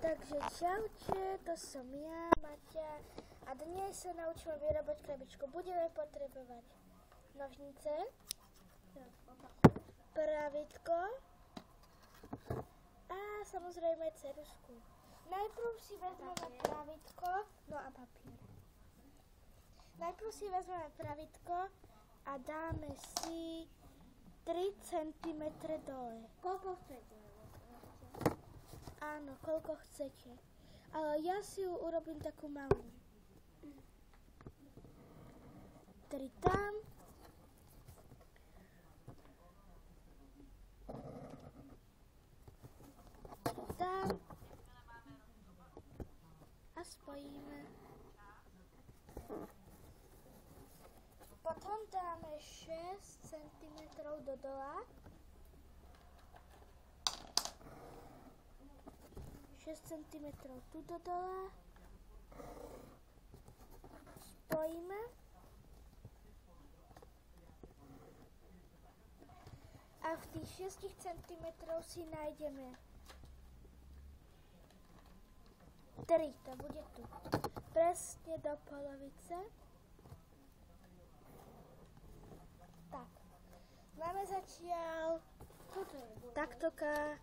Takže čaute, to som ja, Maťa, a dnes sa naučíme vyrábať krabičku. Budeme potrebovať nožnice, pravítko a samozrejme ceruzku. Najprv si vezmeme pravítko, no a papier. Najprv si vezmeme pravítko a dáme si 3 cm dole. Koľko chcete? Áno, koľko chcete. Ale ja si ju urobím takú malú. 3 tam. Tam. A spojíme. Potom dáme 6 cm do dola. 6 cm tu do dola. Spojíme. A v tých 6 cm si nájdeme 3, to bude tu. Presne do polovice. Tak. Máme zatiaľ taktoka.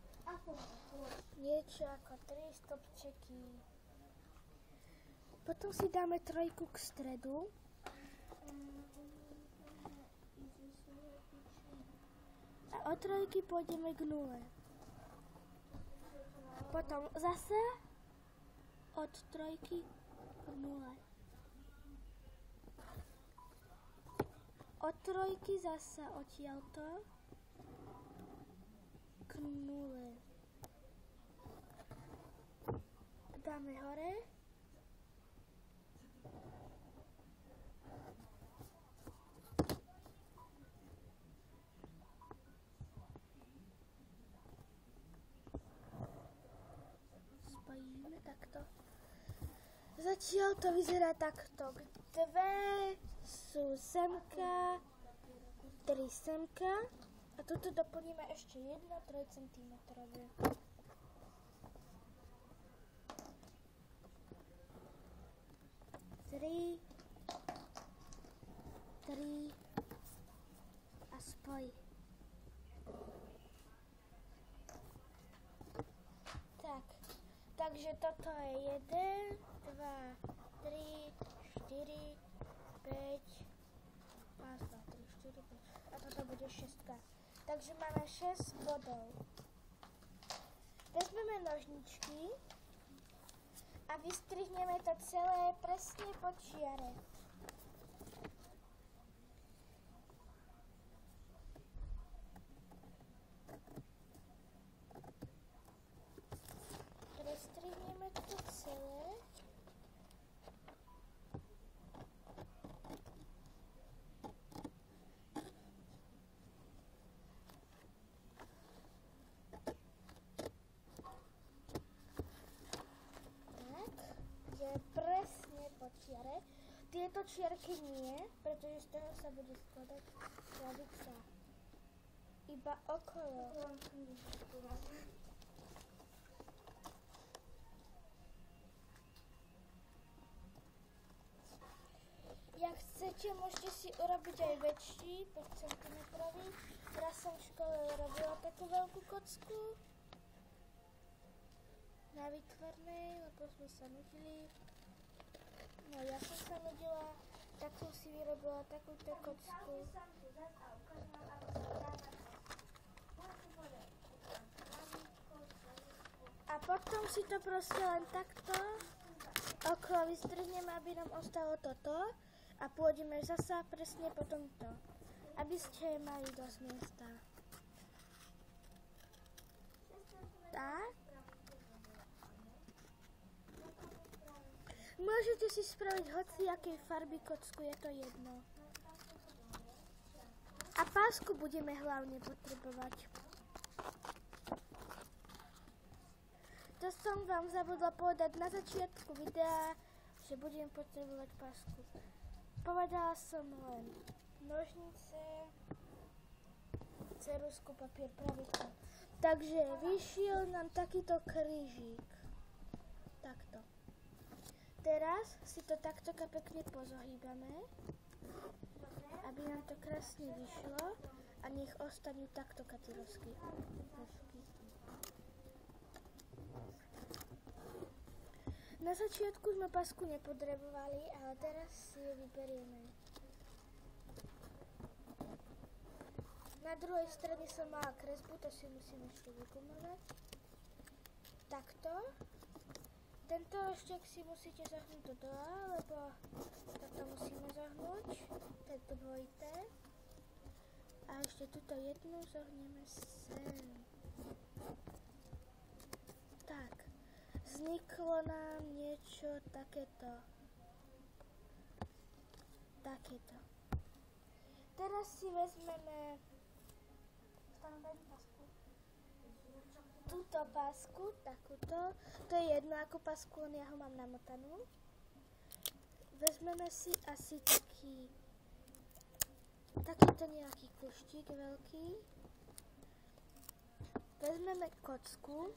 Niečo ako 3 stopčeky. Potom si dáme 3 k stredu. A od 3 pôjdeme k 0. Potom zase od 3 k 0. Od 3 zase odtiaľto k 0. Dáme hore. Spojíme takto. Zatiaľ to vyzerá takto. 2 sú semka, 3 semka a tuto doplníme ešte 1 3 cm. 3 a spoj. Tak, takže toto je 1, 2, 3, 4, 5, 3, 4, 5 a toto bude 6. Takže máme 6 bodov. Vezmeme nožničky a vystrihneme to celé presne po čiare. Prestrihneme to celé. Presne po čiare. Tieto čiarky nie, pretože z toho sa bude skladať krabica. Iba okolo. Jak chcete, môžete si urobiť aj väčší, 5 cm. Raz som v škole robila takú veľkú kocku na výtvarnej, lebo sme sa nudili. No ja som sa nudila, tak som si vyrobila takúto kocku. A potom si to proste len takto okolo vystrihneme, aby nám ostalo toto a pôjdeme zasa presne po tomto, aby ste mali dosť miesta. Tak. Môžete si spraviť hociakej farby kocku, je to jedno. A pásku budeme hlavne potrebovať. To som vám zabudla povedať na začiatku videa, že budem potrebovať pásku. Povedala som len nožnice, ceruzku, papier, pravítko. Takže vyšiel nám takýto krížik. takto. Teraz si to takto pekne pozohýbame, aby nám to krásne vyšlo a nech ostanú takto tie rozky. Na začiatku sme pasku nepotrebovali, ale teraz si ju vyberieme. Na druhej strane som mala kresbu, to si musím ešte vygumovať. Takto. Tento roštek si musíte zahnúť do dola, lebo takto musíme zahnúť. Tento dvojité. A ešte túto jednu zohneme sem. Tak. Vzniklo nám niečo takéto. Takéto. Teraz si vezmeme túto pásku, takúto. To je jedno ako pásku, len ja ho mám namotanú. Vezmeme si asi takýto nejaký kuštík veľký. Vezmeme kocku.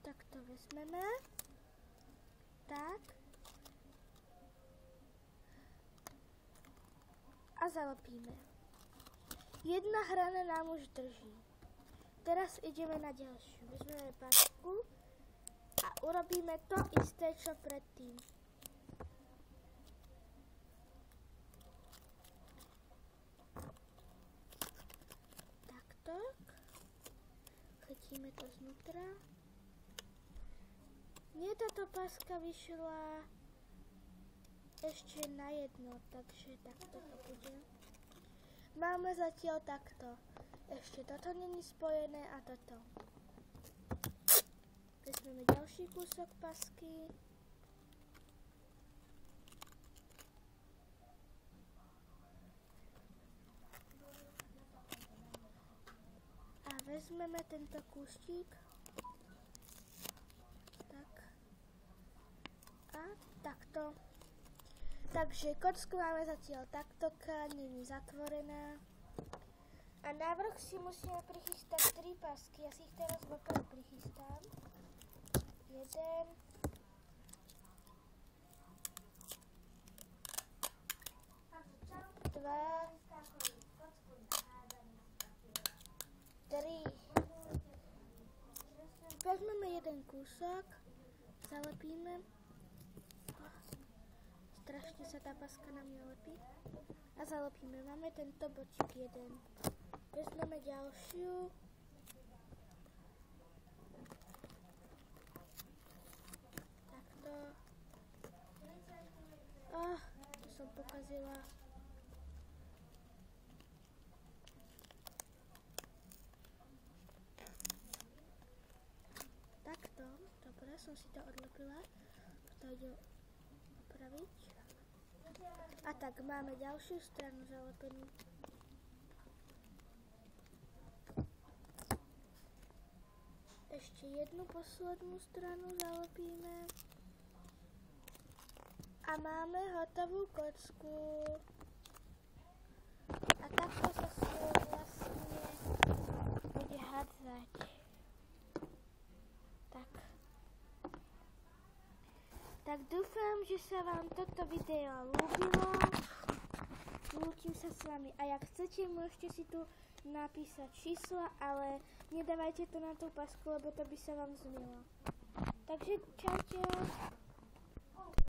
Takto vezmeme. Tak. A zalepíme. Jedna hrana nám už drží. Teraz ideme na ďalšiu. Vezmeme pásku a urobíme to isté, čo predtým. Takto. Chytíme to znútra. Mne táto páska vyšla ešte na jedno, takže takto to bude. Máme zatiaľ takto. Ešte toto není spojené a toto. Vezmeme ďalší kúsok pasky. A vezmeme tento kústik. Tak. A takto. Takže kocku máme zatiaľ takto, není zatvorená. A navrch si musíme prichystať 3 pasky. Ja si ich teraz vopred prichystám. 1. 2. 3. Vezmeme jeden kúsok, zalepíme. Strašne sa tá paska na mňa lepí. A zalepíme. Máme tento bočík jeden. Vezmeme ďalšiu. Takto. To som pokazila. Takto. Dobre, som si to odlepila. To ide opraviť. A tak máme ďalšiu stranu zalepenú. Ešte jednu poslednú stranu zalepíme. A máme hotovú kocku. A takto sa s ňou vlastne bude hádzať. Tak dúfam, že sa vám toto video ľúbilo. Lúčim sa s vami a ak chcete, môžete si tu napísať čísla, ale nedávajte to na tú pasku, lebo to by sa vám zmilo. Takže čaute.